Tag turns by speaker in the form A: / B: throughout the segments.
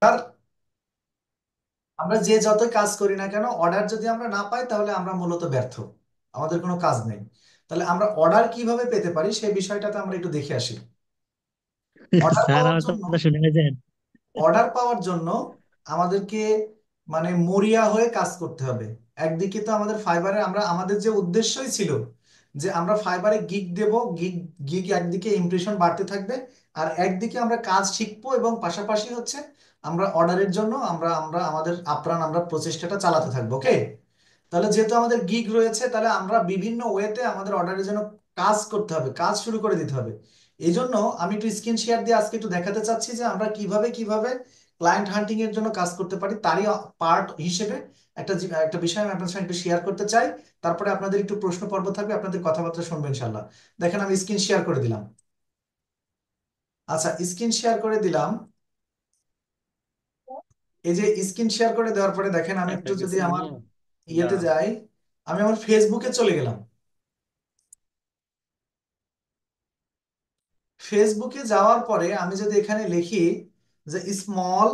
A: আর আমরা যে যতই কাজ করি না কেন, অর্ডার যদি আমরা না পাই তাহলে আমরা মূলত ব্যর্থ, আমাদের কোনো কাজ নেই। তাহলে আমরা অর্ডার কিভাবে পেতে পারি সেই বিষয়টাতে আমরা একটু দেখে আসি। অর্ডার
B: স্যার
A: পাওয়ার
B: আমার
A: জন্য
B: কথা শুনে গেছেন।
A: অর্ডার পাওয়ার জন্য আমাদেরকে মানে মরিয়া হয়ে কাজ করতে হবে। একদিকে তো আমাদের ফাইবারে আমরা আমাদের যে উদ্দেশ্যই ছিল যে আমরা ফাইবারে গিগ দেব, গিগ গিগ একদিকে ইমপ্রেশন বাড়তে থাকবে, আর একদিকে আমরা কাজ শিখবো, এবং পাশাপাশি হচ্ছে আমরা অর্ডারের জন্য আমরা আমরা আমাদের আপ্রাণ আমরা প্রচেষ্টাটা চালাতে থাকবো। ওকে, তাহলে যেহেতু আমাদের গিগ রয়েছে, তাহলে আমরা বিভিন্ন ওয়েতে আমাদের অর্ডারের জন্য কাজ করতে হবে, কাজ শুরু করে দিতে হবে। এই জন্য আমি একটু স্ক্রিন শেয়ার দিয়ে আজকে একটু দেখাতে চাচ্ছি যে আমরা কিভাবে কিভাবে ক্লায়েন্ট হান্টিং এর জন্য কাজ করতে পারি, তারই পার্ট হিসেবে একটা বিষয় আমি আপনাদের সঙ্গে একটু শেয়ার করতে চাই। তারপরে আপনাদের একটু প্রশ্ন পর্ব থাকবে, আপনাদের কথাবার্তা শুনবেন ইনশাল্লাহ। দেখেন আমি স্ক্রিন শেয়ার করে দিলাম। আচ্ছা, স্ক্রিন শেয়ার করে দিলাম। এই যে স্ক্রিন শেয়ার করে দেওয়ার পরে দেখেন আমি
B: একটা
A: একটু যদি
B: গেছে
A: আমার
B: মামু।
A: ইয়েতে
B: দাঁড়াও।
A: যাই, আমি আমার ফেসবুকে চলে গেলাম। ফেসবুকে যাওয়ার পরে আমি যদি এখানে লিখি যে small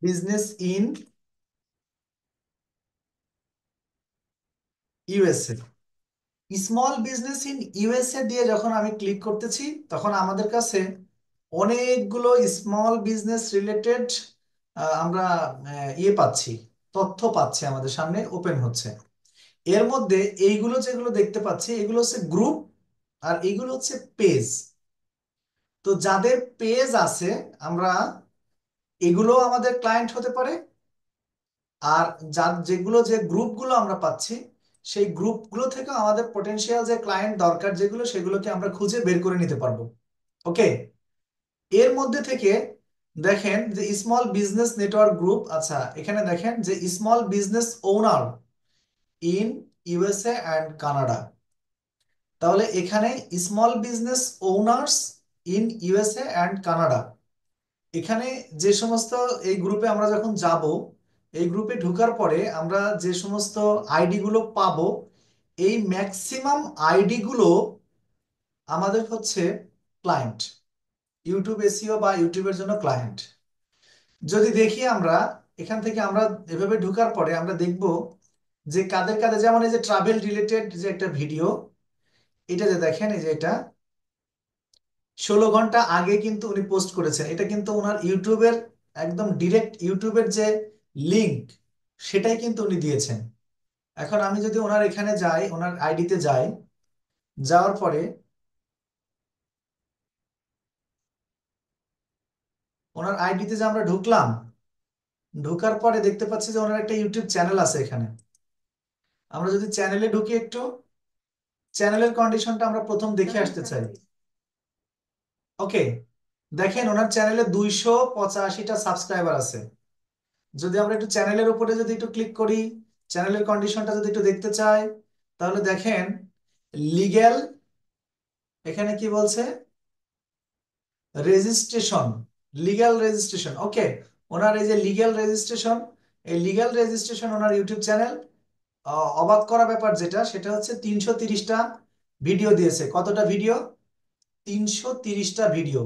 A: business in USA, small business in USA দিয়ে যখন আমি ক্লিক করতেছি, তখন আমাদের কাছে অনেকগুলো স্মল বিজনেস রিলেটেড আমরা ইয়ে পাচ্ছি, তথ্য পাচ্ছি, আমাদের সামনে ওপেন হচ্ছে। এর মধ্যে এইগুলো যেগুলো দেখতে পাচ্ছি এগুলো হচ্ছে গ্রুপ, আর এইগুলো হচ্ছে পেজ। তো যাদের পেজ আছে, আমরা এগুলো আমাদের ক্লায়েন্ট হতে পারে। আর যেগুলো যে গ্রুপগুলো আমরা পাচ্ছি, সেই গ্রুপগুলো থেকে আমাদের পটেনশিয়াল যে ক্লায়েন্ট দরকার যেগুলো, সেগুলোকে আমরা খুঁজে বের করে নিতে পারবো। ওকে, এর মধ্যে থেকে দেখেন যে স্মল বিজনেস নেটওয়ার্ক গ্রুপ, আচ্ছা এখানে দেখেন যে small business owner in USA and Canada. তাহলে এখানে small business owners in USA and Canada, এখানে যে সমস্ত এই গ্রুপে আমরা যখন যাব, এই গ্রুপে ঢোকার পরে আমরা যে সমস্ত আইডি গুলো পাবো, এই ম্যাক্সিমাম আইডি গুলো আমাদের হচ্ছে ক্লায়েন্ট, ইউটিউব এসইও বা ইউটিউবের জন্য ক্লায়েন্ট। যদি দেখি আমরা এখান থেকে, আমরা এভাবে ঢোকার পরে আমরা দেখব যে কাদের কাদের, যেমন এই যে ট্রাভেল রিলেটেড যে একটা ভিডিও, এটা যে দেখেন, এই যে এটা 16 ঘন্টা আগে কিন্তু উনি পোস্ট করেছেন, এটা কিন্তু ওনার ইউটিউবের একদম ডিরেক্ট ইউটিউবের যে লিংক, সেটাই কিন্তু উনি দিয়েছেন। এখন আমি যদি ওনার এখানে যাই, ওনার আইডিতে যাই, যাওয়ার পরে ওনার আইডিতে যে আমরা ঢুকলাম, ঢোকার পরে দেখতে পাচ্ছি যে ওনার একটা ইউটিউব চ্যানেল আছে এখানে। আমরা যদি চ্যানেলে ঢুকি একটু, চ্যানেলের কন্ডিশনটা আমরা প্রথম দেখে আসতে চাই। ওকে, দেখেন ওনার চ্যানেলে 285টা সাবস্ক্রাইবার আছে। যদি আমরা একটু চ্যানেলের উপরে যদি একটু ক্লিক করি, চ্যানেলের কন্ডিশনটা যদি একটু দেখতে চাই, তাহলে দেখেন লিগ্যাল, এখানে কি বলছে, রেজিস্ট্রেশন, লিগ্যাল রেজিস্ট্রেশন। ওকে, ওনার এই যে লিগ্যাল রেজিস্ট্রেশন, এই লিগ্যাল রেজিস্ট্রেশন ওনার ইউটিউব চ্যানেল। অবাক করা ব্যাপার যেটা, সেটা হচ্ছে 330টা ভিডিও দিয়েছে। কতটা ভিডিও? 330টা ভিডিও।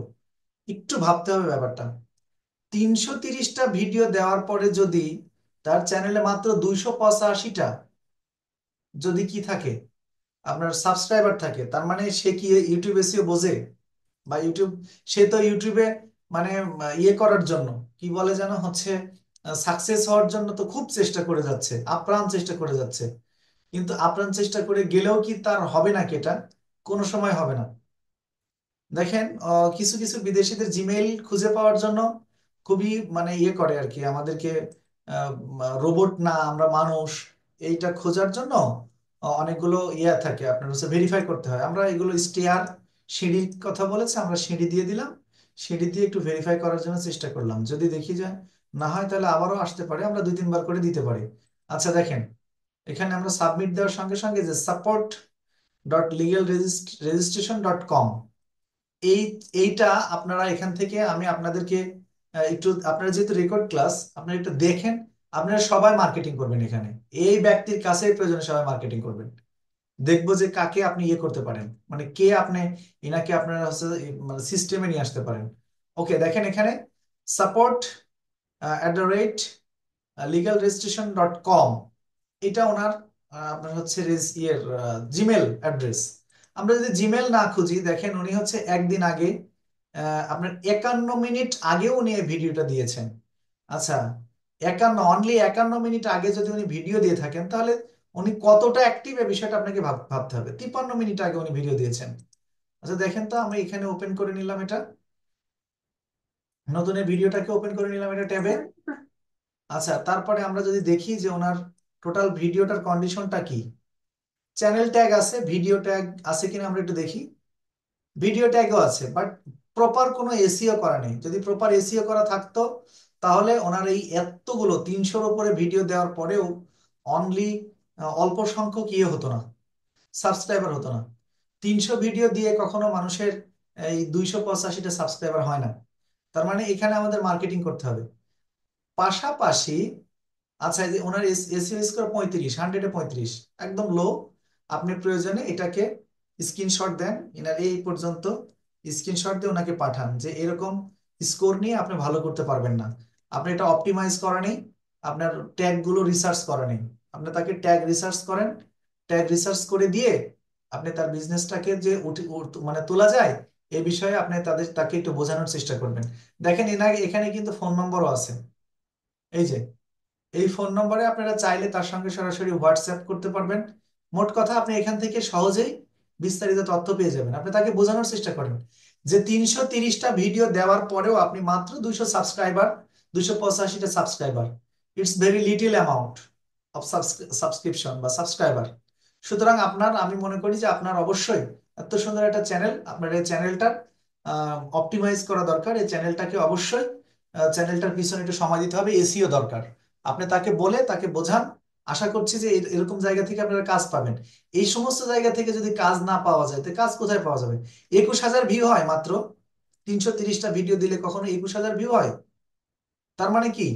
A: একটু ভাবতে হবে ব্যাপারটা। 330টা ভিডিও দেওয়ার পরে যদি তার চ্যানেলে মাত্র 285টা যদি কি থাকে, আপনার সাবস্ক্রাইবার থাকে, তার মানে সে কি ইউটিউব এসইও বোঝে? বা ইউটিউব, সে তো ইউটিউবে মানে ইয়ে করার জন্য, কি বলে যেন হচ্ছে, সাকসেস হওয়ার জন্য তো খুব চেষ্টা করে যাচ্ছে, আপ্রাণ চেষ্টা করে যাচ্ছে। কিন্তু আপ্রাণ চেষ্টা করে গেলেও কি তার হবে নাকি? এটা কোনো সময় হবে না। দেখেন কিছু কিছু বিদেশিদের জিমেইল খুঁজে পাওয়ার জন্য খুবই মানে ইয়ে করে আর কি, আমাদেরকে রোবট না আমরা মানুষ, এইটা খোঁজার জন্য অনেকগুলো ইয়ে থাকে, আপনার হচ্ছে ভেরিফাই করতে হয়। আমরা এগুলো স্টেয়ার, সিঁড়ির কথা বলেছে, আমরা সিঁড়ি দিয়ে দিলাম। সিঁড়ি দিয়ে একটু ভেরিফাই করার জন্য চেষ্টা করলাম, যদি দেখি যে না হয় তাহলে আবারও আসতে পারে, আমরা 2-3 বার করে দিতে পারি। আচ্ছা দেখেন, এখানে আমরা সাবমিট দেওয়ার সঙ্গে সঙ্গে যে support.legalregistration.com, এই এইটা আপনারা এখান থেকে, আমি আপনাদেরকে একটু, আপনারা যেহেতু রেকর্ড ক্লাস, আপনারা একটু দেখেন, আপনারা সবাই মার্কেটিং করবেন এখানে, এই ব্যক্তির কাছে প্রয়োজনে সবাই মার্কেটিং করবেন। দেখবো যে কাকে আপনি ইয়ে করতে পারেন, মানে কে আপনি এনাকে আপনারা হচ্ছে মানে সিস্টেমে নিয়ে আসতে পারেন। ওকে, দেখেন এখানে সাপোর্ট @legalregistration.com, এটা ওনার আপনার হচ্ছে ইয়ের জিমেল অ্যাড্রেস। আমরা যদি জিমেল না খুঁজি, দেখেন উনি হচ্ছে একদিন আগে আপনার 51 মিনিট আগেও উনি এই ভিডিওটা দিয়েছেন। আচ্ছা, 51 আগে যদি উনি ভিডিও দিয়ে থাকেন, তাহলে উনি কতটা অ্যাক্টিভ এই বিষয়টা আপনাকে ভাবতে হবে। 53 মিনিট আগে উনি ভিডিও দিয়েছেন। আচ্ছা দেখেন তো, আমি এখানে ওপেন করে নিলাম এটা, নতুন এই ভিডিওটাকে ওপেন করে নিলাম এটা ট্যাবে। আচ্ছা, তারপরে আমরা যদি দেখি যে ওনার টোটাল ভিডিওটার কন্ডিশনটা কি, চ্যানেল ট্যাগ আছে, ভিডিও ট্যাগ আছে কিনা আমরা একটু দেখি। ভিডিও ট্যাগও আছে, বাট প্রপার কোনো এসইও করা নেই। যদি প্রপার এসইও করা থাকতো, তাহলে ওনার এই এতগুলো 300-র উপরে ভিডিও দেওয়ার পরেও অনলি অল্প সংখ্যক ইয়ে হতো না, সাবস্ক্রাইবার হতো না। 300 ভিডিও দিয়ে কখনো মানুষের এই 285টা সাবস্ক্রাইবার হয় না। তার মানে এখানে আমাদের মার্কেটিং করতে হবে। পাশাপাশি আচ্ছা, এই যে ওনার এসইও স্কোর 35, 100-এ 35, একদম লো। আপনি প্রয়োজনে এটাকে স্ক্রিনশট দেন, এনার এই পর্যন্ত স্ক্রিনশট দিয়ে ওনাকে পাঠান যে এরকম স্কোর নিয়ে আপনি ভালো করতে পারবেন না। আপনি এটা অপটিমাইজ করা নেই, আপনার ট্যাগ গুলো রিসার্চ করা নেই। আপনি তাকে ট্যাগ রিসার্চ করেন, ট্যাগ রিসার্চ করে দিয়ে আপনি তার বিজনেসটাকে যে মানে তোলা যায় এই বিষয়ে আপনি তাকে একটু বোঝানোর চেষ্টা করবেন। দেখেন এখানে কিন্তু ফোন নম্বরও আছে, এই যে এই ফোন নম্বরে আপনারা চাইলে তার সঙ্গে সরাসরি হোয়াটসঅ্যাপ করতে পারবেন। মোট কথা আপনি এখান থেকে সহজেই বিস্তারিত তথ্য পেয়ে যাবেন। আপনি তাকে বোঝানোর চেষ্টা করেন যে 330টা ভিডিও দেওয়ার পরেও আপনি মাত্র 200 সাবস্ক্রাইবার, 285টা subscriber, it's very little amount of subscription বা সাবস্ক্রাইবার। সুতরাং আমি মনে করি যে আপনার অবশ্যই এত সুন্দর একটা চ্যানেল, আপনার এই চ্যানেলটার অপটিমাইজ করা দরকার। এই চ্যানেলটাকে অবশ্যই চ্যানেলটার পিছনে একটু সময় দিতে হবে, এসিও দরকার। আপনি তাকে বলে তাকে বোঝান। আশা করছি যে এরকম জায়গা থেকে আপনারা কাজ পাবেন। এই সমস্ত জায়গা থেকে যদি কাজ না পাওয়া যায়, তো কাজ কোথায় পাওয়া যাবে? 21,000 ভিউ হয় মাত্র, 330টা ভিডিও দিলে কখনো 21,000 ভিউ হয়? তার মানে কি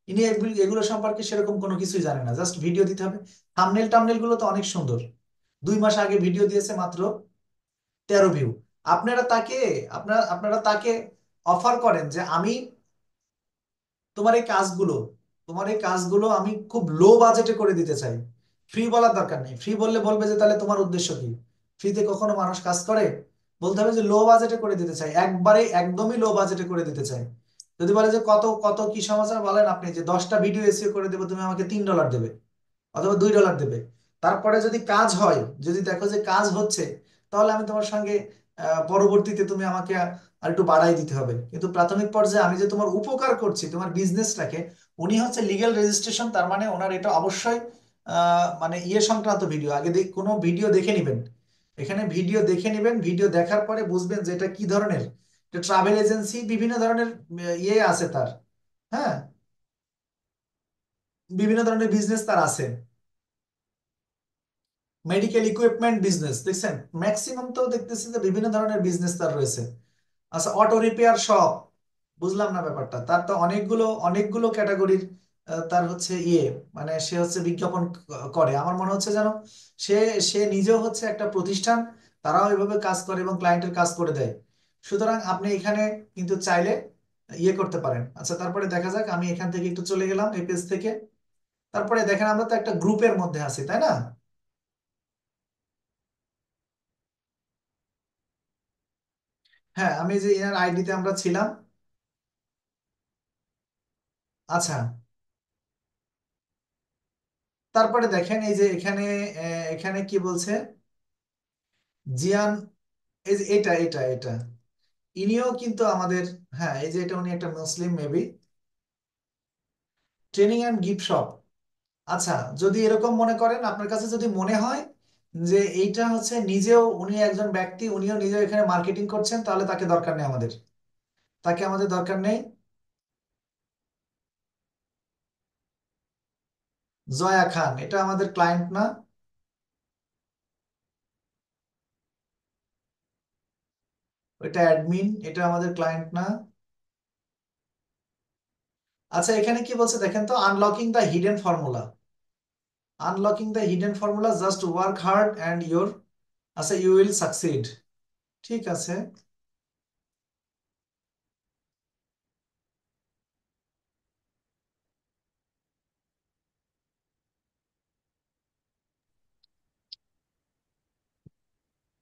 A: ইনি এগুলো সম্পর্কে সেরকম কোনো কিছুই জানে না, জাস্ট ভিডিও দিতে হবে। থাম্বনেল টাম্বনেল গুলো তো অনেক সুন্দর। 2 মাস আগে ভিডিও দিয়েছে, মাত্র 13 ভিউ। আপনারা তাকে আপনারা তাকে অফার করেন যে আমি তোমার এই কাজগুলো তোমার এই কাজগুলো আমি খুব লো বাজেটে করে দিতে চাই। ফ্রি বলার দরকার নেই, ফ্রি বললে বলবে যে তাহলে তোমার উদ্দেশ্য কি? ফ্রিতে কখনো মানুষ কাজ করে? বলতে হবে যে লো বাজেটে করে দিতে চাই, একবারে একদমই লো বাজেটে করে দিতে চাই। যদি বলে যে কত কত কি সমাচার, বলেন আপনি যে 10টা ভিডিও এসিও করে দেবো, তুমি আমাকে $3 দেবে অথবা $2 দেবে। তারপরে যদি কাজ হয়, যদি দেখো যে কাজ হচ্ছে, তাহলে আমি তোমার সঙ্গে পরবর্তীতে তুমি আমাকে আর একটু বাড়াই দিতে হবে। কিন্তু প্রাথমিক পর্যায়ে আমি যে তোমার উপকার করছি তোমার বিজনেসটাকে, উনি হচ্ছে লিগ্যাল রেজিস্ট্রেশন, তার মানে ওনার এটা অবশ্যই মানে ইয়ে সংক্রান্ত ভিডিও। আগে কোনো ভিডিও দেখে নিবেন, এখানে ভিডিও দেখে নিবেন, ভিডিও দেখার পরে বুঝবেন যে এটা কি ধরনের। ট্রাভেল এজেন্সি বিভিন্ন ধরনের ইয়ে আছে তার, হ্যাঁ, বিভিন্ন ধরনের বিজনেস তার আছে। মেডিকেল ইকুইপমেন্ট বিজনেস দেখছেন, ম্যাক্সিমাম তো দেখতেছি যে বিভিন্ন ধরনের বিজনেস তার রয়েছে। আচ্ছা, অটো রিপেয়ার শপ, বুঝলাম না ব্যাপারটা। তার তো অনেকগুলো অনেকগুলো ক্যাটাগরির তার হচ্ছে ইয়ে, মানে সে হচ্ছে বিজ্ঞাপন করে। আমার মনে হচ্ছে যেন সে সে নিজেও হচ্ছে একটা প্রতিষ্ঠান, তারাও এভাবে কাজ করে এবং ক্লায়েন্টের কাজ করে দেয়। সুতরাং আপনি এখানে কিন্তু চাইলে ইয়ে করতে পারেন। আচ্ছা, তারপরে দেখা যাক, আমি এখান থেকে একটু চলে গেলাম এই পেজ থেকে। তারপরে দেখেন আমরা তো একটা গ্রুপের মধ্যে আছি, তাই না? হ্যাঁ, আমি যে এনার আইডিতে আমরা ছিলাম। আচ্ছা, তারপরে দেখেন এই যে এখানে এখানে কি বলছে, জিয়ান, এই যে এটা ইনিও কিন্তু আমাদের, হ্যাঁ এই যে এটা উনি একটা মুসলিম maybe, training and gift shop. আচ্ছা, যদি এরকম মনে করেন, আপনার কাছে যদি মনে হয় যে এইটা হচ্ছে নিজেও উনি একজন ব্যক্তি, উনিও নিজেও এখানে মার্কেটিং করছেন, তাহলে তাকে দরকার নেই আমাদের, তাকে আমাদের দরকার নেই। জয়া খান, এটা আমাদের ক্লায়েন্ট না। এটা অ্যাডমিন, এটা আমাদের ক্লায়েন্ট না। আচ্ছা, এখানে কি বলছে দেখেন তো, unlocking the hidden formula. Unlocking the hidden formula, just work hard and your, আচ্ছা, ইউ উইল সাকসিড। ঠিক আছে।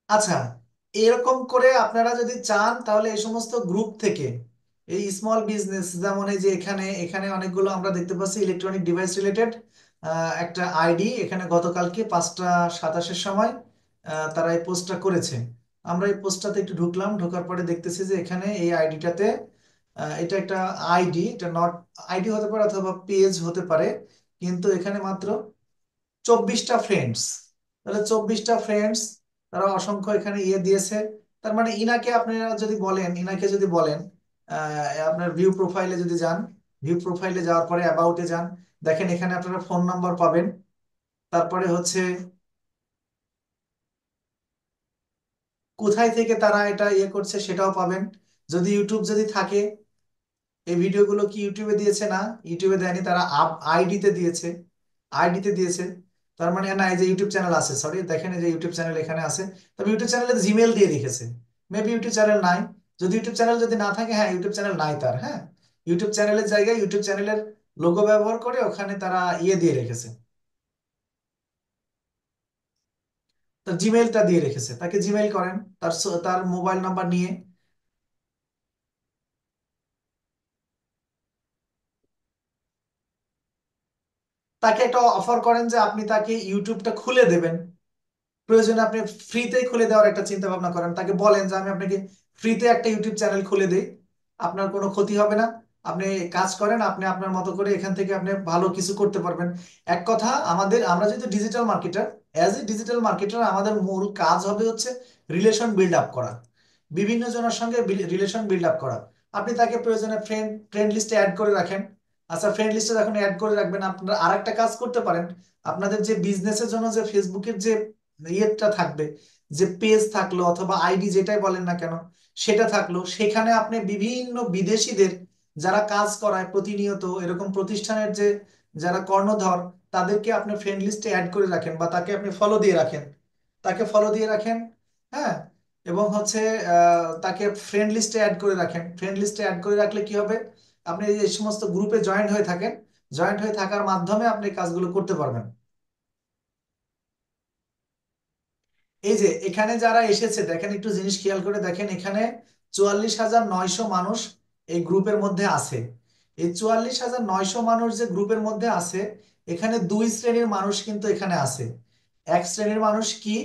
A: আচ্ছা, এরকম করে আপনারা যদি চান তাহলে এই সমস্ত গ্রুপ থেকে এই স্মল বিজনেস, যেমন এই যে এখানে এখানে অনেকগুলো আমরা দেখতে পাচ্ছি ইলেকট্রনিক ডিভাইস রিলেটেড একটা আইডি, এখানে গতকালকে 5টা 27-এর সময় তারা এই পোস্টটা করেছে। আমরা এই পোস্টটাতে একটু ঢুকলাম, ঢোকার পরে দেখতেছি যে এখানে এই আইডিটাতে, এটা একটা আইডি, এটা নট আইডি হতে পারে অথবা পেজ হতে পারে, কিন্তু এখানে মাত্র 24টা ফ্রেন্ডস। তাহলে 24টা ফ্রেন্ডস, তারা অসংখ্য এখানে ইয়ে দিয়েছে। তার মানে ইনাকে আপনারা যদি বলেন, ইনাকে যদি বলেন, আপনার ভিউ প্রোফাইলে যদি যান, ভিউ প্রোফাইলে যাওয়ার পরে অ্যাবাউটে যান, দেখেন এখানে আপনারা ফোন নাম্বার পাবেন। তারপরে হচ্ছে কোথায় থেকে তারা এটা ইয়ে করছে সেটাও পাবেন। যদি ইউটিউব যদি থাকে, এই ভিডিওগুলো কি ইউটিউবে দিয়েছে? না, ইউটিউবে দেয়নি, তারা আইডিতে দিয়েছে, আইডিতে দিয়েছে। তার মানে না, এই যে ইউটিউব চ্যানেল আছে, সরি দেখেন এই যে ইউটিউব চ্যানেল এখানে আছে। তবে ইউটিউব চ্যানেলে জিমেল দিয়ে রেখেছে, মেবি ইউটিউব চ্যানেল নাই। যদি ইউটিউব চ্যানেল যদি না থাকে, হ্যাঁ ইউটিউব চ্যানেল নাই তার, হ্যাঁ, ইউটিউব চ্যানেলের জায়গায় ইউটিউব চ্যানেলের লোগো ব্যবহার করে ওখানে তারা ইয়ে দিয়ে রেখেছে, তার জিমেলটা দিয়ে রেখেছে। তাকে জিমেল করেন, তার তার মোবাইল নাম্বার নিয়ে তাকে একটা অফার করেন যে আপনি তাকে ইউটিউবটা খুলে দেবেন। প্রয়োজনে আপনি ফ্রিতেই খুলে দেওয়ার একটা চিন্তা ভাবনা করেন, তাকে বলেন যে আমি আপনাকে ফ্রিতে একটা ইউটিউব চ্যানেল খুলে দিই, আপনার কোনো ক্ষতি হবে না। আপনি কাজ করেন, আপনি আপনার মতো করে এখান থেকে আপনি ভালো কিছু করতে পারবেন। এক কথা, আমরা যেহেতু digital marketer, as a digital marketer আমাদের মূল কাজ হবে হচ্ছে রিলেশন বিল্ড আপ করা, বিভিন্ন জনের সঙ্গে রিলেশন বিল্ড আপ করা। আপনি তাকে প্রয়োজনে ফ্রেন্ড ফ্রেন্ড লিস্টে অ্যাড করে রাখেন। আচ্ছা, ফ্রেন্ড লিস্টে যখন অ্যাড করে রাখবেন, আপনারা আরেকটা কাজ করতে পারেন। আপনাদের যে বিজনেসের জন্য যে ফেসবুকের যে ইয়েটা থাকবে, যে পেজ থাকলো অথবা আইডি যেটাই বলেন না কেন, সেটা থাকলো, সেখানে আপনি বিভিন্ন বিদেশিদের যারা কাজ করায় প্রতিনিয়ত এরকম প্রতিষ্ঠানের যে যারা কর্ণধর, তাদেরকে আপনি ফ্রেন্ড লিস্টে অ্যাড করে রাখেন বা তাকে আপনি ফলো দিয়ে রাখেন, তাকে ফলো দিয়ে রাখেন। হ্যাঁ, এবং হচ্ছে তাকে ফ্রেন্ড লিস্টে অ্যাড করে রাখেন। ফ্রেন্ড লিস্টে অ্যাড করে রাখলে কি হবে, আপনি এই সমস্ত গ্রুপে জয়েন্ট হয়ে থাকেন, জয়েন্ট হয়ে থাকার মাধ্যমে আপনি কাজগুলো করতে পারবেন। এই যে এখানে যারা এসেছে দেখেন, একটু জিনিস খেয়াল করে দেখেন, এখানে 44,900 মানুষ এই গ্রুপের মধ্যে আছে। এই 44,900 মানুষ যে গ্রুপের মধ্যে আছে, এখানে দুই শ্রেণীর মানুষ কিন্তু এখানে আছে। এক শ্রেণীর মানুষ কি,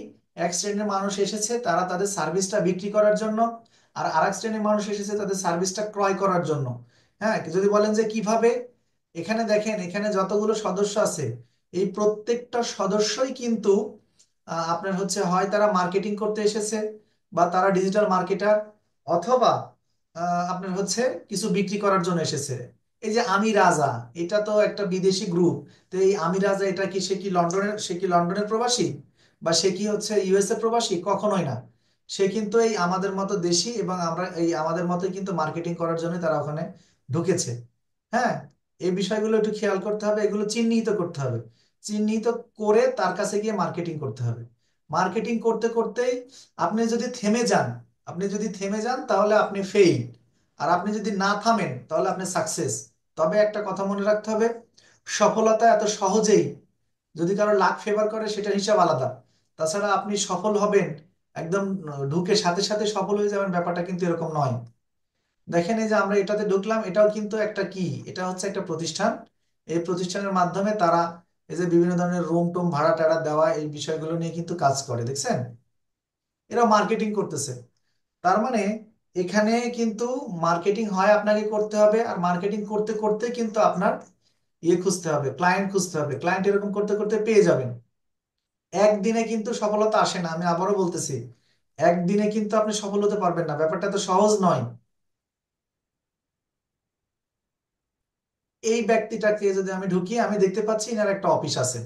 A: এক শ্রেণীর মানুষ এসেছে তারা তাদের সার্ভিসটা বিক্রি করার জন্য, আর আরেক শ্রেণীর মানুষ এসেছে তাদের সার্ভিসটা ক্রয় করার জন্য। হ্যাঁ, যদি বলেন যে কিভাবে, এখানে দেখেন এখানে যতগুলো সদস্য আছে, এই প্রত্যেকটা সদস্যই কিন্তু আপনার হচ্ছে হয় তারা মার্কেটিং করতে এসেছে, বা তারা ডিজিটাল মার্কেটার, অথবা আপনার হচ্ছে কিছু বিক্রি করার জন্য এসেছে। এই যে আমি রাজা, এটা তো একটা বিদেশি গ্রুপ। তো এই আমি রাজা, এটা কি সে কি লন্ডনের প্রবাসী, বা সে কি হচ্ছে ইউএসএ প্রবাসী? কখনোই না। সে কিন্তু এই আমাদের মতো দেশি, এবং আমরা এই আমাদের মতোই কিন্তু মার্কেটিং করার জন্য তারা ওখানে ঢুকেছে। হ্যাঁ, এই বিষয়গুলো একটু খেয়াল করতে হবে, এগুলো চিহ্নিত করতে হবে। চিহ্নিত করে তার কাছে গিয়ে মার্কেটিং করতে হবে। মার্কেটিং করতে করতেই আপনি যদি থেমে যান, আপনি যদি থেমে যান তাহলে আপনি ফেইল। আর আপনি যদি না থামেন তাহলে আপনি সাকসেস। তবে একটা কথা মনে রাখতে হবে, সফলতা এত সহজেই যদি কারো লাক ফেভার করে সেটার হিসাব আলাদা। তাছাড়া আপনি সফল হবেন একদম ঢুকে সাথে সাথে সফল হয়ে যাবেন, ব্যাপারটা কিন্তু এরকম নয়। দেখেন এই যে আমরা এটাতে ঢুকলাম, এটাও কিন্তু একটা কি, এটা হচ্ছে একটা প্রতিষ্ঠান। এই প্রতিষ্ঠানের মাধ্যমে তারা এই যে বিভিন্ন ধরনের রুম টুম ভাড়া টাড়া দেওয়া, এই বিষয়গুলো নিয়ে কিন্তু কাজ করে, দেখছেন? এরা মার্কেটিং করতেছে। তার মানে এখানে কিন্তু মার্কেটিং হয় আপনাকে করতে হবে, আর মার্কেটিং করতে করতে কিন্তু আপনার ইয়ে খুঁজতে হবে, ক্লায়েন্ট খুঁজতে হবে। ক্লায়েন্ট এরকম করতে করতে পেয়ে যাবেন। একদিনে কিন্তু সফলতা আসে না, আমি আবারও বলতেছি, একদিনে কিন্তু আপনি সফল হতে পারবেন না, ব্যাপারটা তো সহজ নয়। এই ব্যক্তিটাকে যদি আমি ঢুকি, আমি দেখতে পাচ্ছি ইনার একটা অফিস আছে।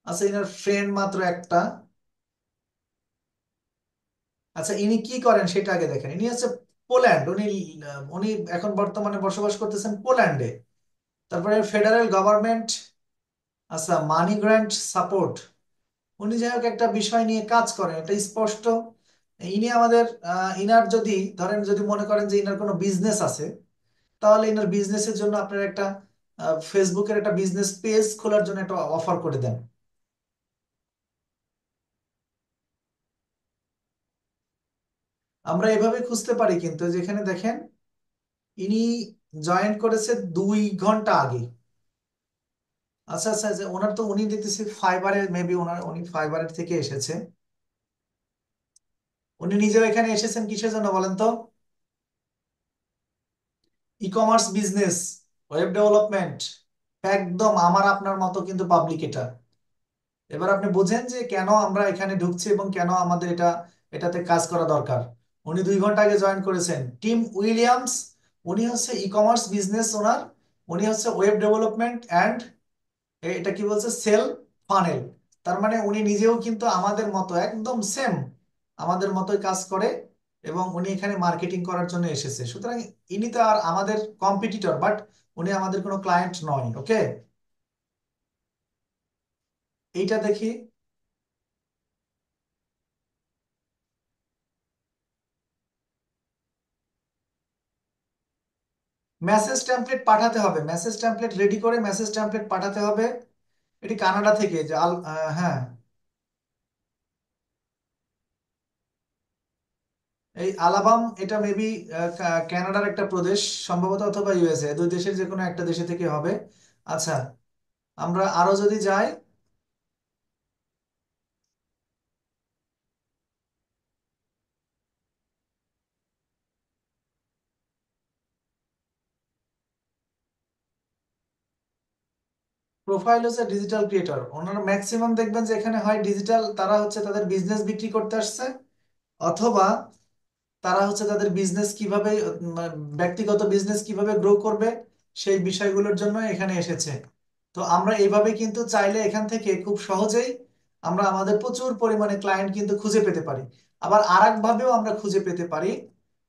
A: আচ্ছা, ইনার ফ্রেন্ড মাত্র একটা। আচ্ছা, ইনি কি করেন সেটা আগে দেখেন। ইনি হচ্ছে পোল্যান্ড, উনি উনি এখন বর্তমানে বসবাস করতেছেন পোল্যান্ডে। তারপরে ফেডারেল গভর্নমেন্ট, আচ্ছা, মানি গ্র্যান্ট সাপোর্ট, উনি যাই হোক একটা বিষয় নিয়ে কাজ করেন, এটা স্পষ্ট। ইনি আমাদের ইনার যদি ধরেন, যদি মনে করেন যে ইনার কোনো বিজনেস আছে, তাহলে ইনার বিজনেসের জন্য আপনার একটা ফেসবুকের একটা বিজনেস পেজ খোলার জন্য একটা অফার করে দেন। আমরা এভাবে খুঁজতে পারি, কিন্তু যেখানে দেখেন ইনি জয়েন করেছে 2 ঘন্টা আগে। আচ্ছা আচ্ছা আচ্ছা, ওনার তো উনি দেখতেছি ফাইবারের, মেবি উনি ফাইবারের থেকে এসেছে। উনি নিজেও এখানে এসেছেন কিসের জন্য বলেন তো? E commerce business, web development, একদম আমার আপনার মতো কিন্তু পাবলিক এটা। এবার আপনি বুঝেন যে কেন আমরা এখানে ঢুকছি এবং কেন আমাদের এটাতে কাজ করা দরকার। উনি 2 ঘন্টা আগে জয়েন করেছেন। টিম উইলিয়ামস, উনি হচ্ছে ই কমার্স বিজনেস ওনার, উনি হচ্ছে ওয়েব ডেভেলপমেন্ট অ্যান্ড, এটা কি বলছে, সেল ফানেল। তার মানে উনি নিজেও কিন্তু আমাদের মতো একদম সেম আমাদের মতোই কাজ করে, এবং উনি এখানে মার্কেটিং করার জন্য এসেছে। সুতরাং ইনি তো আর আমাদের কম্পিটিটর, বাট উনি আমাদের কোনো ক্লায়েন্ট নয়। ওকে, এইটা দেখি। মেসেজ টেমপ্লেট পাঠাতে হবে, মেসেজ টেমপ্লেট রেডি করে মেসেজ টেমপ্লেট পাঠাতে হবে। এটি কানাডা থেকে যে হ্যাঁ, এই আলাবাম, এটা মেবি কানাডার একটা প্রদেশ সম্ভবত, অথবা ইউএসএ, দুই দেশের যে কোনো একটা দেশে থেকে হবে। আচ্ছা, আমরা আরো যদি যাই, প্রোফাইল হচ্ছে ডিজিটাল ক্রিয়েটর, ওনারা ম্যাক্সিমাম দেখবেন যে এখানে হয় ডিজিটাল, তারা হচ্ছে তাদের বিজনেস বিক্রি করতে আসছে, অথবা তারা হচ্ছে তাদের বিজনেস কিভাবে ব্যক্তিগত বিজনেস কিভাবে গ্রো করবে সেই বিষয়গুলোর জন্য এখানে এসেছে। তো আমরা এইভাবে কিন্তু চাইলে এখান থেকে খুব সহজেই আমরা আমাদের প্রচুর পরিমাণে ক্লায়েন্ট কিন্তু খুঁজে পেতে পারি। আবার আরেক ভাবেও আমরা খুঁজে পেতে পারি।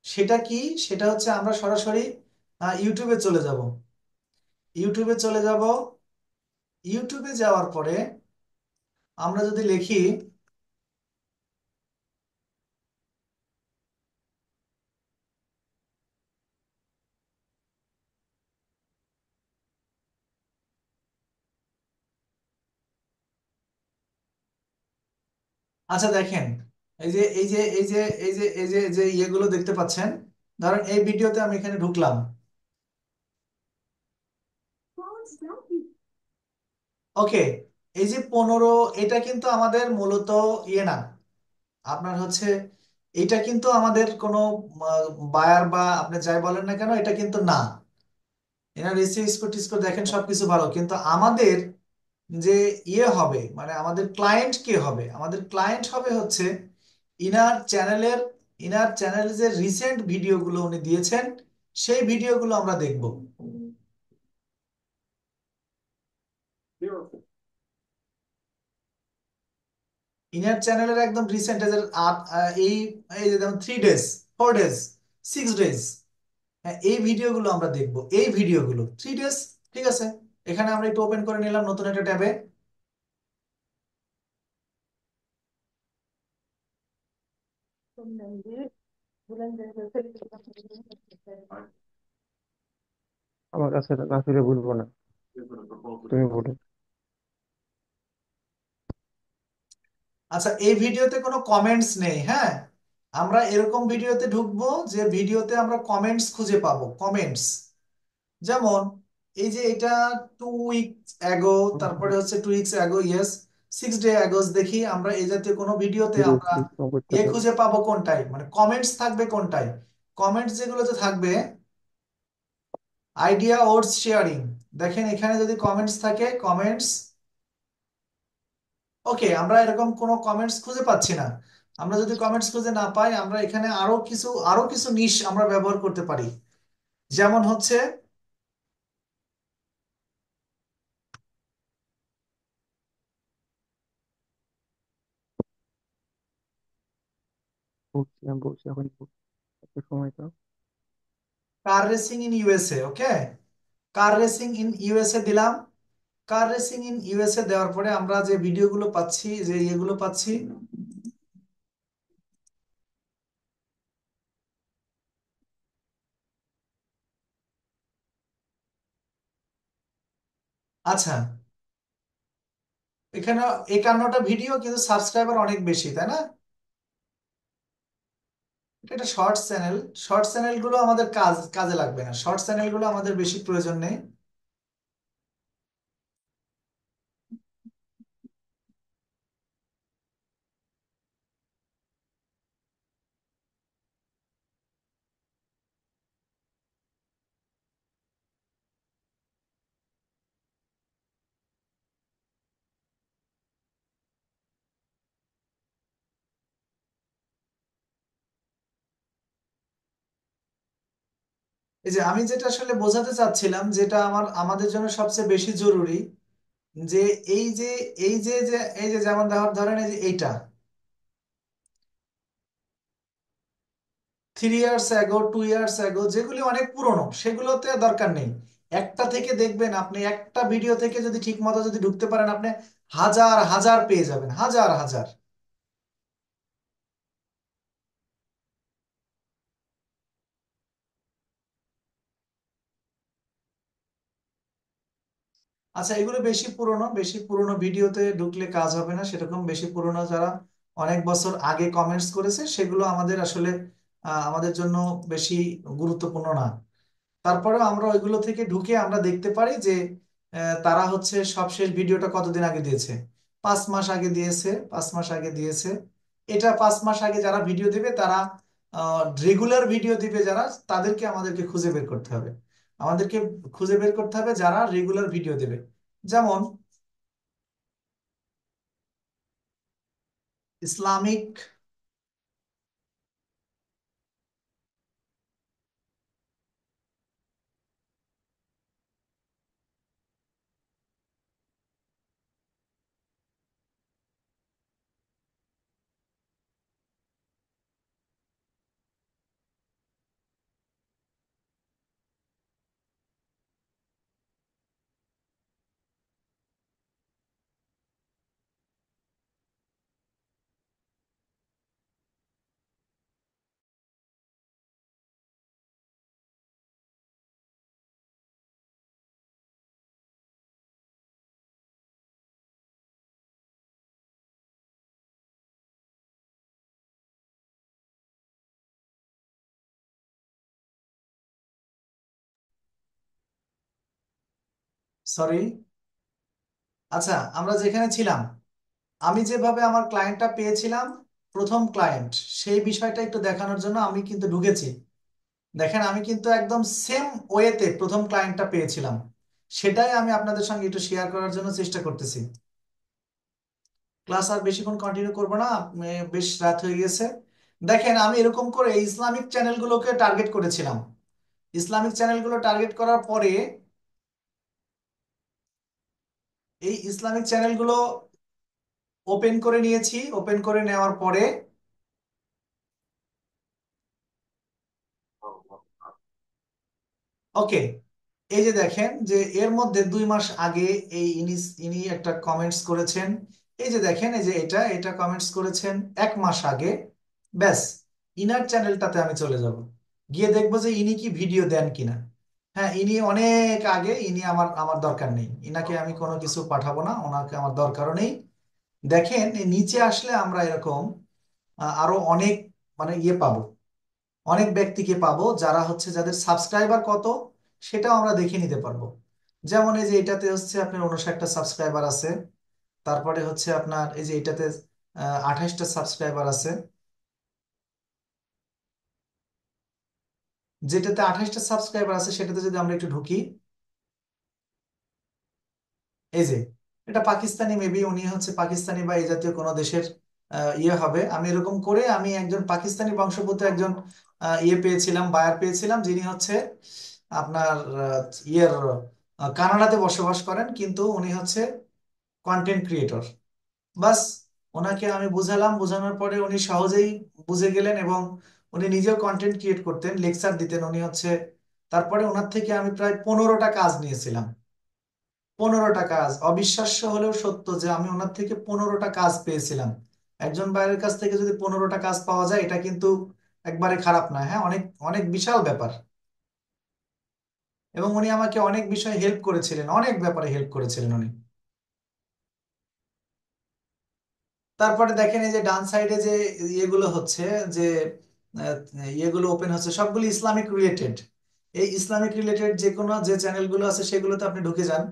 A: সেটা কি? সেটা হচ্ছে আমরা সরাসরি ইউটিউবে চলে যাব। ইউটিউবে চলে যাব। ইউটিউবে যাওয়ার পরে আমরা যদি লিখি, আচ্ছা দেখেন, এই যে ইয়েগুলো দেখতে পাচ্ছেন, ধরেন এই ভিডিওতে আমি এখানে ঢুকলাম। ওকে, এই যে 15, এটা কিন্তু আমাদের মূলত ইয়ে না, আপনার হচ্ছে এটা কিন্তু আমাদের কোনো বায়ার বা আপনি যাই বলেন না কেন, এটা কিন্তু না। এনার রেসিও স্কোর টিস্কোর দেখেন সবকিছু ভালো, কিন্তু আমাদের যে ইয়ে হবে, মানে আমাদের ক্লায়েন্ট কে হবে? আমাদের ক্লায়েন্ট হবে হচ্ছে ইনার চ্যানেলের, ইনার চ্যানেলে যে রিসেন্ট ভিডিওগুলো উনি দিয়েছেন, সেই ভিডিওগুলো আমরা দেখব। ইনার চ্যানেলের একদম রিসেন্ট, এই এই যে যেমন 3 ডেজ, 4 ডেজ, 6 ডেজ, হ্যাঁ, এই ভিডিওগুলো আমরা দেখব। এই ভিডিওগুলো 3 ডেজ, ঠিক আছে। এখানে আমরা একটু ওপেন করে নিলাম নতুন একটা ট্যাবে।
B: আমার কাছে রাফিরে বলবো না, তুমি বলো।
A: আচ্ছা, এই ভিডিওতে কোনো কমেন্টস নেই, হ্যাঁ। আমরা এরকম ভিডিওতে ঢুকবো যে ভিডিওতে আমরা কমেন্টস খুঁজে পাবো, কমেন্টস। যেমন এই যে এটা 2 উইকস অ্যাগো, তারপরে হচ্ছে 2 উইকস অ্যাগো, ইয়েস, 6 ডে অ্যাগোস, দেখি আমরা এই জাতীয় কোনো ভিডিওতে
B: জিরো
A: আমরা
B: ক্লিক করতে
A: ইয়ে
B: পারো।
A: খুঁজে পাবো কোনটায়, মানে কমেন্টস থাকবে কোনটায়? কমেন্টস যেগুলোতে থাকবে, আইডিয়া ওয়ার্ডস শেয়ারিং, দেখেন এখানে যদি কমেন্টস থাকে, কমেন্টস, ওকে, আমরা এরকম কোনো কমেন্টস খুঁজে পাচ্ছি না। আমরা যদি কমেন্টস খুঁজে না পাই, আমরা এখানে আরো কিছু নিশ আমরা ব্যবহার করতে পারি। যেমন হচ্ছে,
B: বলছি, আমি বলছি এখন, একটু সময় দাও।
A: Car racing in USA, okay. Car racing in USA দিলাম। কার রেসিং ইন ইউএসএ দেওয়ার পরে আমরা যে ভিডিওগুলো পাচ্ছি, যে ইয়েগুলো পাচ্ছি, আচ্ছা, এখানে 51টা ভিডিও, কিন্তু সাবস্ক্রাইবার অনেক বেশি, তাই না? এটা শর্টস চ্যানেল। শর্টস চ্যানেলগুলো আমাদের কাজে লাগবে না, শর্টস চ্যানেলগুলো আমাদের বেশি প্রয়োজন নেই। এই যে আমি যেটা আসলে বোঝাতে চাচ্ছিলাম, যেটা আমাদের জন্য সবচেয়ে বেশি জরুরি, যে এই যে এই যে যেমন ধরেন এই যে এইটা 3 ইয়ার্স অ্যাগো, 2 ইয়ার্স অ্যাগো, যেগুলি অনেক পুরনো, সেগুলোতে দরকার নেই। একটা থেকে দেখবেন, আপনি একটা ভিডিও থেকে যদি ঠিক মতো যদি ঢুকতে পারেন, আপনি হাজার হাজার পেয়ে যাবেন, হাজার হাজার। আচ্ছা, এগুলো বেশি পুরনো, বেশি পুরনো ভিডিওতে ঢুকলে কাজ হবে না। সেরকম বেশি পুরনো যারা অনেক বছর আগে কমেন্টস করেছে, সেগুলো আমাদের আসলে আমাদের জন্য বেশি গুরুত্বপূর্ণ না। তারপরেও আমরা ওইগুলো থেকে ঢুকে আমরা দেখতে পারি যে তারা হচ্ছে সবশেষ ভিডিওটা কতদিন আগে দিয়েছে। 5 মাস আগে দিয়েছে, 5 মাস আগে দিয়েছে। এটা 5 মাস আগে যারা ভিডিও দিবে, তারা রেগুলার ভিডিও দিবে যারা, তাদেরকে আমাদেরকে খুঁজে বের করতে হবে। আমাদেরকে খুঁজে বের করতে হবে যারা রেগুলার ভিডিও দেবে। যেমন ইসলামিক, সরি, আচ্ছা, আমরা যেখানে ছিলাম, আমি যেভাবে আমার ক্লায়েন্টটা পেয়েছিলাম, প্রথম ক্লায়েন্ট, সেই বিষয়টা একটু দেখানোর জন্য আমি কিন্তু ঢুকেছি। দেখেন, আমি কিন্তু একদম সেম ওয়েতে প্রথম ক্লায়েন্টটা পেয়েছিলাম। সেটাই আমি আপনাদের সঙ্গে একটু শেয়ার করার জন্য চেষ্টা করতেছি। ক্লাস আর বেশিক্ষণ কন্টিনিউ করবো না, বেশ রাত হয়ে গেছে। দেখেন, আমি এরকম করে ইসলামিক চ্যানেলগুলোকে টার্গেট করেছিলাম। ইসলামিক চ্যানেলগুলো টার্গেট করার পরে, এই ইসলামিক চ্যানেলগুলো ওপেন করে নিয়েছি। ওপেন করে নেওয়ার পরে, ওকে, এই যে দেখেন যে এর মধ্যে 2 মাস আগে এই ইনি একটা কমেন্টস করেছেন। এই যে দেখেন, এই যে এটা কমেন্টস করেছেন 1 মাস আগে। ব্যাস, ইনার চ্যানেলটাতে আমি চলে যাব, গিয়ে দেখবো যে ইনি কি ভিডিও দেন কিনা। হ্যাঁ, ইনি অনেক আগে, ইনি আমার আমার দরকার নেই, ইনাকে আমি কোনো কিছু পাঠাবো না, ওনাকে আমার দরকারও নেই। দেখেন, এই নিচে আসলে আমরা এরকম আরো অনেক মানে ইয়ে পাবো, অনেক ব্যক্তিকে পাবো যারা হচ্ছে, যাদের সাবস্ক্রাইবার কত সেটাও আমরা দেখে নিতে পারবো। যেমন এই যে এটাতে হচ্ছে আপনার 59টা সাবস্ক্রাইবার আছে। তারপরে হচ্ছে আপনার এই যে এটাতে 28টা সাবস্ক্রাইবার আছে। যেটাতে 28টা সাবস্ক্রাইবার আছে সেটাতে যদি আমরা একটু ঢুকি, এই যে এটা পাকিস্তানি, মেবি উনি হচ্ছে পাকিস্তানি বা এই জাতীয় কোনো দেশের ইয়ে হবে। আমি এরকম করে আমি একজন পাকিস্তানি বংশোদ্ভূত একজন ইয়ে পেয়েছিলাম, বায়ার পেয়েছিলাম, যিনি হচ্ছে আপনার ইয়ের কানাডাতে বসবাস করেন, কিন্তু উনি হচ্ছে কন্টেন্ট ক্রিয়েটর। বাস, ওনাকে আমি বুঝালাম, বোঝানোর পরে উনি সহজেই বুঝে গেলেন, এবং উনি নিজেও কন্টেন্ট ক্রিয়েট করতেন, লেকচার দিতেন। উনি হচ্ছে তারপরে ওনার থেকে আমি প্রায় 15টা কাজ নিয়েছিলাম। 15টা কাজ, অবিশ্বাস্য হলেও সত্য যে আমি ওনার থেকে 15টা কাজ পেয়েছিলাম। একজন বাইরের কাছ থেকে যদি 15টা কাজ পাওয়া যায়, এটা কিন্তু একবারে খারাপ না, হ্যাঁ, অনেক অনেক বিশাল ব্যাপার। এবং উনি আমাকে অনেক বিষয়ে হেল্প করেছিলেন, অনেক ব্যাপারে হেল্প করেছিলেন উনি। তারপরে দেখেন এই যে ডান সাইডে যে ইয়েগুলো হচ্ছে, যে ইয়েগুলো ওপেন হচ্ছে, সবগুলো ইসলামিক রিলেটেড। এই ইসলামিক রিলেটেড যে কোনো যে চ্যানেলগুলো আছে সেগুলোতে আপনি ঢুকে যান।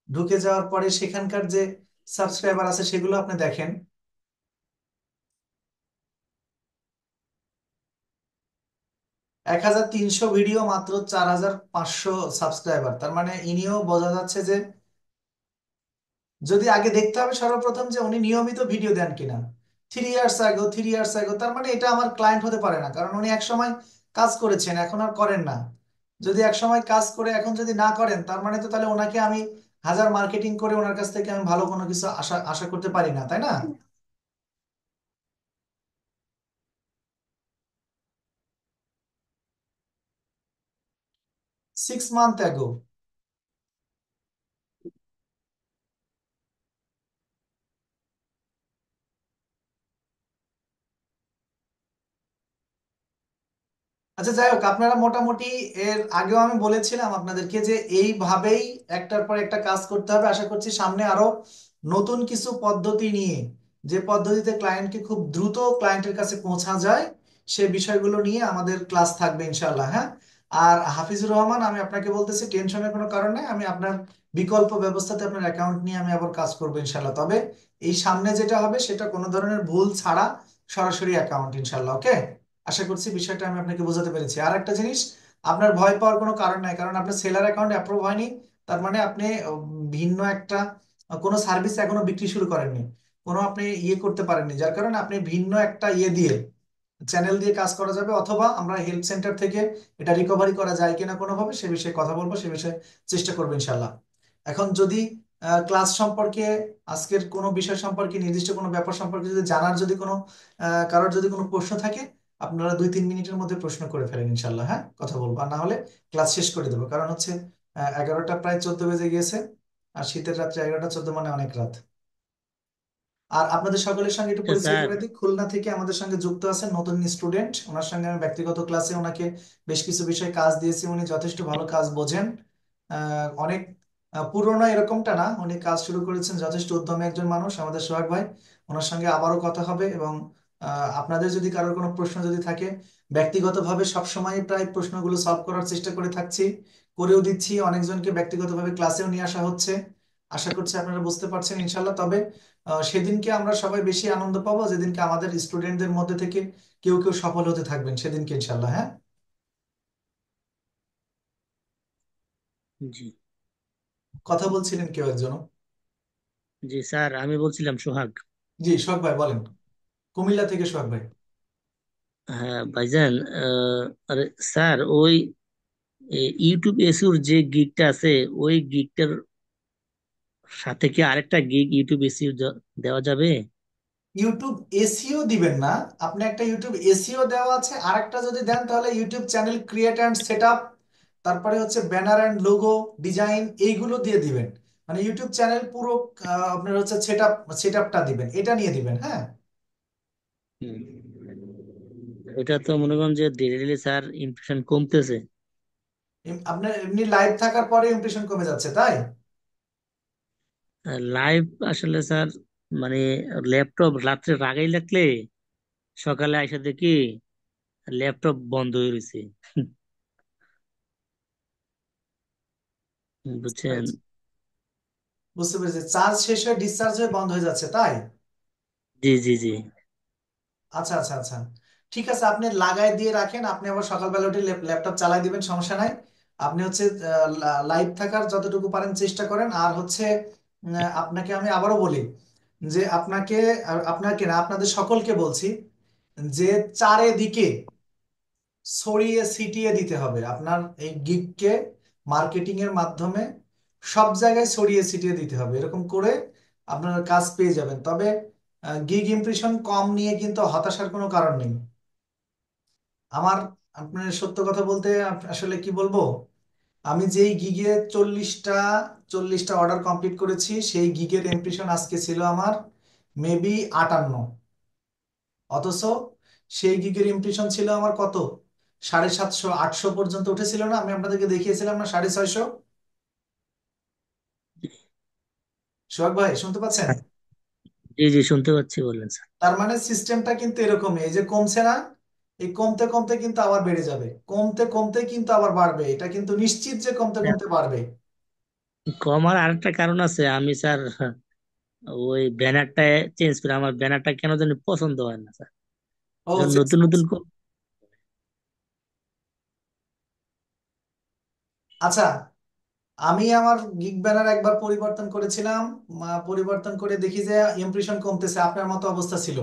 A: ঢুকে যাওয়ার পরে সেখানকার যে সাবস্ক্রাইবার আছে সেগুলো আপনি দেখেন। 1300 ভিডিও, মাত্র 4500 সাবস্ক্রাইবার। তার মানে ইনিও, বোঝা যাচ্ছে যে, যদি আগে দেখতে হবে সর্বপ্রথম যে উনি নিয়মিত ভিডিও দেন কিনা। 3 ইয়ার্স আগো, 3 ইয়ার্স আগো, তার মানে এটা আমার ক্লায়েন্ট হতে পারে না, কারণ উনি এক সময় কাজ করেছেন, এখন আর করেন না। যদি এক সময় কাজ করে এখন যদি না করেন, তার মানে তো তাহলে ওনাকে আমি হাজার মার্কেটিং করে ওনার কাছ থেকে আমি ভালো কোনো কিছু আশা আশা করতে পারি না, তাই না? 6 মান্থ আগো। আচ্ছা, যাই হোক, আপনারা মোটামুটি, এর আগেও আমি বলেছিলাম আপনাদেরকে যে এইভাবেই একটার পর একটা কাজ করতে হবে। আশা করছি সামনে আরো নতুন কিছু পদ্ধতি নিয়ে, যে পদ্ধতিতে ক্লায়েন্টকে খুব দ্রুত ক্লায়েন্টের কাছে পৌঁছা যায়, সে বিষয়গুলো নিয়ে আমাদের ক্লাস থাকবে ইনশাল্লাহ, হ্যাঁ। আর হাফিজুর রহমান, আমি আপনাকে বলতেছি টেনশনের কোনো কারণ নেই, আমি আপনার বিকল্প ব্যবস্থাতে আপনার অ্যাকাউন্ট নিয়ে আমি আবার কাজ করবো ইনশাল্লাহ। তবে এই সামনে যেটা হবে সেটা কোনো ধরনের ভুল ছাড়া সরাসরি অ্যাকাউন্ট ইনশাল্লাহ, ওকে। আশা করছি বিষয়টা আমি আপনাকে বোঝাতে পেরেছি। আর একটা জিনিস, আপনার ভয় পাওয়ার কোনো কারণ নাই, কারণ আপনার সেলার অ্যাকাউন্ট অ্যাপ্রুভ হয়নি। তার মানে আপনি ভিন্ন একটা কোনো সার্ভিস এখনো বিক্রি শুরু করেননি, কোনো আপনি ইয়ে করতে পারেননি, যার কারণে আপনি ভিন্ন একটা ইয়ে দিয়ে, চ্যানেল দিয়ে কাজ করা যাবে, অথবা আমরা হেল্প সেন্টার থেকে এটা রিকভারি করা যায় কিনা কোনোভাবে, সে বিষয়ে কথা বলবো, সে বিষয়ে চেষ্টা করবো ইনশাল্লাহ। এখন যদি ক্লাস সম্পর্কে, আজকের কোনো বিষয় সম্পর্কে, নির্দিষ্ট কোনো ব্যাপার সম্পর্কে যদি জানার, যদি কোনো কারোর যদি কোনো প্রশ্ন থাকে, আপনারা 2-3 মিনিটের মধ্যে প্রশ্ন করে ফেলেন ইনশাল্লাহ, হ্যাঁ, কথা বলবো। আর না হলে ক্লাস শেষ করে দেবো, কারণ হচ্ছে 11টা প্রায় 14 বেজে গিয়েছে। আর শীতের রাত্রে 11টা 14 মানে অনেক রাত। আর আপনাদের সকলের সঙ্গে একটু
B: আচ্ছা
A: পরিচয়
B: স্যার।
A: করে দিই, খুলনা থেকে আমাদের সঙ্গে যুক্ত আছেন নতুন স্টুডেন্ট, ওনার সঙ্গে আমি ব্যক্তিগত ক্লাসে ওনাকে বেশ কিছু বিষয় কাজ দিয়েছি, উনি যথেষ্ট ভালো কাজ বোঝেন। অনেক পুরনো এরকমটা না, উনি কাজ শুরু করেছেন, যথেষ্ট উদ্যমী একজন মানুষ আমাদের সোহাগ ভাই। ওনার সঙ্গে আবারও কথা হবে। এবং আপনাদের যদি কারোর কোনো প্রশ্ন যদি থাকে, ব্যক্তিগতভাবে সবসময় প্রায় প্রশ্নগুলো সলভ করার চেষ্টা করে থাকছি, করেও দিচ্ছি, অনেকজনকে ব্যক্তিগতভাবে ক্লাসেও নিয়ে আসা হচ্ছে। আশা করছি আপনারা বুঝতে পারছেন ইনশাল্লাহ। তবে সেদিনকে আমরা সবাই বেশি আনন্দ পাবো যেদিনকে আমাদের স্টুডেন্টদের মধ্যে থেকে কেউ কেউ সফল হতে থাকবেন, সেদিনকে ইনশাল্লাহ, হ্যাঁ।
B: জি।
A: কথা বলছিলেন কেউ একজন।
B: জি স্যার, আমি বলছিলাম সোহাগ।
A: জি, সোহাগ ভাই বলেন। কুমিল্লা থেকে সোহাগ ভাই।
B: হ্যাঁ ভাইজান। আরে স্যার, ওই ইউটিউব এসিওর যে গিগটা আছে, ওই গিগটার সাথে কি আরেকটা গিগ ইউটিউব এসিও দেওয়া যাবে?
A: ইউটিউব এসইও দিবেন না, আপনি একটা ইউটিউব এসইও দেওয়া আছে, আরেকটা যদি দেন তাহলে YouTube channel create and set up, তারপরে হচ্ছে ব্যানার অ্যান্ড লোগো ডিজাইন, এইগুলো দিয়ে দিবেন। মানে ইউটিউব চ্যানেল পুরো আপনার হচ্ছে সেট আপটা দিবেন, এটা নিয়ে দিবেন, হ্যাঁ।
B: হুম। এটা তো মনে করেন যে ধীরে ধীরে স্যার ইমপ্রেশন কমতেছে।
A: আপনার এমনি লাইভ থাকার পরে ইমপ্রেশন কমে যাচ্ছে, তাই?
B: লাইভ আসলে স্যার, মানে ল্যাপটপ রাত্রে লাগাই লাগলে সকালে আইসা দেখি ল্যাপটপ বন্ধ হয়ে রয়েছে। বুঝছেন?
A: বুঝতে পেরেছি, চার্জ শেষ হয়ে ডিসচার্জ হয়ে বন্ধ হয়ে যাচ্ছে, তাই?
B: জি জি জি।
A: আচ্ছা, আচ্ছা, আচ্ছা। ঠিক আছে, আপনি লাগাই দিয়ে রাখেন, আপনি আবার সকালবেলা উঠে ল্যাপটপ চালাই দিবেন, সমস্যা নাই। আপনি হচ্ছে লাইভ থাকার যতটুকু পারেন চেষ্টা করেন। আর হচ্ছে আপনাকে আমি আবারও বলি যে আপনাকে না, আপনাদের সকলকে বলছি যে চারিদিকে ছড়িয়ে ছিটিয়ে দিতে হবে আপনার এই গিগকে, মার্কেটিং এর মাধ্যমে সব জায়গায় ছড়িয়ে ছিটিয়ে দিতে হবে, এরকম করে আপনারা কাজ পেয়ে যাবেন। তবে গিগ ইমপ্রেশন কম নিয়ে কিন্তু হতাশার কোনো কারণ নেই। আমার আপনার সত্য কথা বলতে আসলে কি বলবো, আমি যেই গিগে চল্লিশটা অর্ডার কমপ্লিট করেছি, সেই গিগের ইমপ্রেশন আজকে ছিল আমার মেবি 58। অথচ সেই গিগের ইমপ্রেশন ছিল আমার কত, 750 800 পর্যন্ত উঠেছিল না? আমি আপনাদেরকে দেখিয়েছিলাম না 650? সোহাগ ভাই শুনতে পাচ্ছেন?
B: স্যার, জি জি শুনতে পাচ্ছি, বললেন স্যার।
A: তার মানে সিস্টেমটা কিন্তু এরকমই, এই যে কমছে না, এই কমতে কমতে কিন্তু আবার বেড়ে যাবে, কমতে কমতে কিন্তু আবার বাড়বে, এটা কিন্তু নিশ্চিত যে কমতে
B: হ্যাঁ,
A: কমতে বাড়বে।
B: কমার আরেকটা কারণ আছে। আমি স্যার ওই ব্যানারটা চেঞ্জ করে, আমার ব্যানারটা কেন জানি পছন্দ হয় না স্যার।
A: ও
B: যখন
A: চেঞ্জ
B: নতুন নতুন
A: করছে। আচ্ছা, আমি আমার গিগ ব্যানার একবার পরিবর্তন করেছিলাম, পরিবর্তন করে দেখি যে ইমপ্রেশন কমতেছে, আপনার মতো অবস্থা ছিল,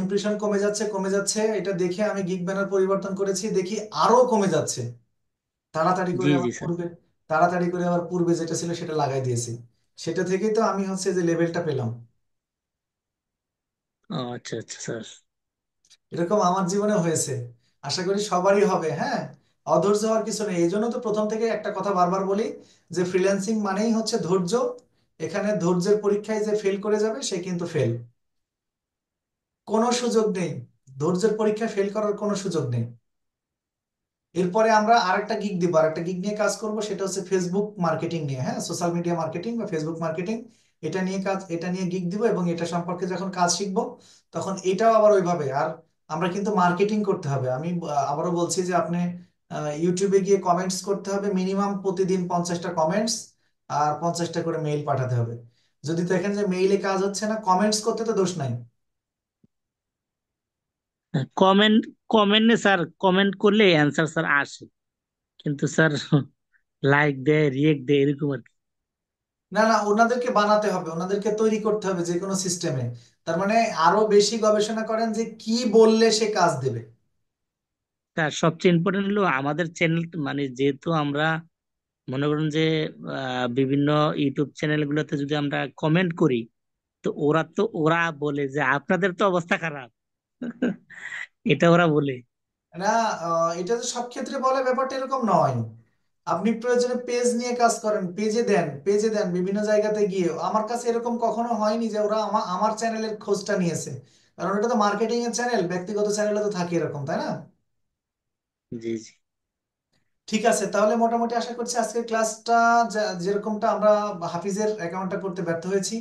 A: ইমপ্রেশন কমে যাচ্ছে কমে যাচ্ছে, এটা দেখে আমি গিগ ব্যানার পরিবর্তন করেছি, দেখি আরো কমে যাচ্ছে। তাড়াতাড়ি করে
B: জি
A: আবার
B: জি স্যার।
A: পূর্বে তাড়াতাড়ি করে আবার পূর্বে যেটা ছিল সেটা লাগাই দিয়েছি। সেটা থেকেই তো আমি হচ্ছে যে লেভেলটা পেলাম।
B: ও আচ্ছা আচ্ছা স্যার।
A: এরকম আমার জীবনে হয়েছে, আশা করি সবারই হবে। হ্যাঁ, অধৈর্য হওয়ার কিছু নেই। এই জন্য তো প্রথম থেকে একটা কথা বারবার বলি যে ফ্রিল্যান্সিং মানেই হচ্ছে ধৈর্য। এখানে ধৈর্যের পরীক্ষায় যে ফেল করে যাবে সে কিন্তু ফেল, কোনো সুযোগ নেই। ধৈর্যের পরীক্ষায় ফেল করার কোনো সুযোগ নেই। এরপরে আমরা আরেকটা গিগ দিব, আরেকটা গিগ নিয়ে কাজ করব, সেটা হচ্ছে ফেসবুক মার্কেটিং নিয়ে, হ্যাঁ, সোশ্যাল মিডিয়া মার্কেটিং বা ফেসবুক মার্কেটিং। এটা নিয়ে গিগ দিব, এবং এটা সম্পর্কে যখন কাজ শিখবো তখন এটাও আবার ওইভাবে। আর আমরা কিন্তু মার্কেটিং করতে হবে। আমি আবারও বলছি যে আপনি ইউটিউবে গিয়ে কমেন্টস করতে হবে, মিনিমাম প্রতিদিন 50টা কমেন্টস, আর 50টা করে মেইল পাঠাতে হবে। যদি দেখেন যে মেইলে কাজ হচ্ছে না, কমেন্টস করতে তো দোষ নাই।
B: কমেন্ট কমেন্টে স্যার, কমেন্ট করলে অ্যান্সার স্যার আসে, কিন্তু স্যার লাইক দেয়, রিয়েক্ট দেয়, এরকম আর কি।
A: না না, ওনাদেরকে বানাতে হবে, ওনাদেরকে তৈরি করতে হবে যে কোনো সিস্টেমে। তার মানে আরো বেশি গবেষণা করেন যে কি বললে সে কাজ দেবে।
B: স্যার সবচেয়ে ইম্পর্টেন্ট হলো আমাদের চ্যানেল, মানে যেহেতু আমরা মনে করেন যে বিভিন্ন ইউটিউব চ্যানেল গুলোতে যদি আমরা কমেন্ট করি, তো ওরা বলে যে আপনাদের তো অবস্থা খারাপ। এটা ওরা বলে।
A: না, এটা যে সব ক্ষেত্রে বলে ব্যাপারটা এরকম নয়। আপনি প্রয়োজনে পেজ নিয়ে কাজ করেন, পেজে দেন বিভিন্ন জায়গাতে গিয়ে। আমার কাছে এরকম কখনো হয়নি যে ওরা আমার আমার চ্যানেলের খোঁজটা নিয়েছে, কারণ এটা তো মার্কেটিং এর চ্যানেল, ব্যক্তিগত চ্যানেলে তো থাকে এরকম, তাই না?
B: জি জি।
A: ঠিক আছে, তাহলে মোটামুটি আশা করছি আজকের ক্লাসটা যেরকমটা আমরা হাফিজের অ্যাকাউন্টটা করতে ব্যর্থ হয়েছি,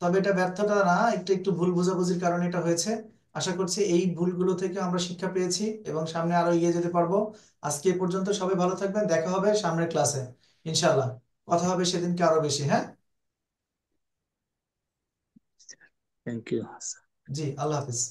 A: তবে এটা ব্যর্থতা না, একটু একটু ভুল বোঝাবুঝির কারণে এটা হয়েছে। আশা করছি এই ভুলগুলো থেকে আমরা শিক্ষা পেয়েছি এবং সামনে আরো এগিয়ে যেতে পারবো। আজকে এ পর্যন্ত, সবাই ভালো থাকবেন, দেখা হবে সামনের ক্লাসে ইনশাল্লাহ। কথা হবে সেদিনকে আরো বেশি, হ্যাঁ।
B: Thank you.
A: জি, আল্লাহ হাফিজ।